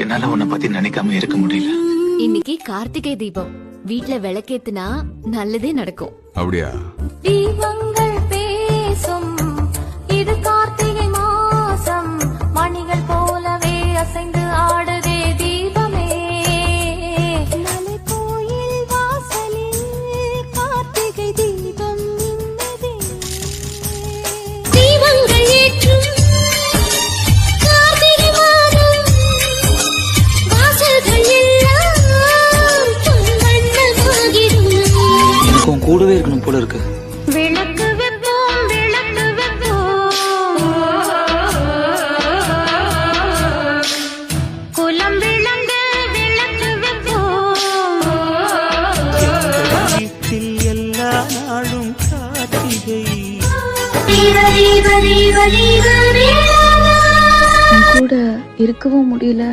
என்னால உன்னை பத்தி நினைக்காம இருக்க முடியல. இன்னைக்கு கார்த்திகை தீபம், வீட்ல விளக்கேத்துனா நல்லதே நடக்கும். அப்படியா? தீபங்கள் பேசும், இது கார்த்திகை மாசம், மணிகள் போலவே அசைந்து ஆடுதே தீபமே. மலை கோயில் வாசலில் கார்த்திகை தீபம் மின்னதே. தீபங்கள் ஏற்றும் கார்த்திகை மாதம், வாசல்கள் எல்லாம் பொன்வண்ணமாகிடும். எனக்கு உன் கூடவே இருக்கணும் போல இருக்கு. விளக்கு வைப்போம், விளக்கு வைப்போம், குலம் விளங்க விளக்கு வைப்போம். வீட்டில் எல்லா நாளும் கார்த்திகை. தீப தீப தீப தீப கூட இருக்கவும் முடியல.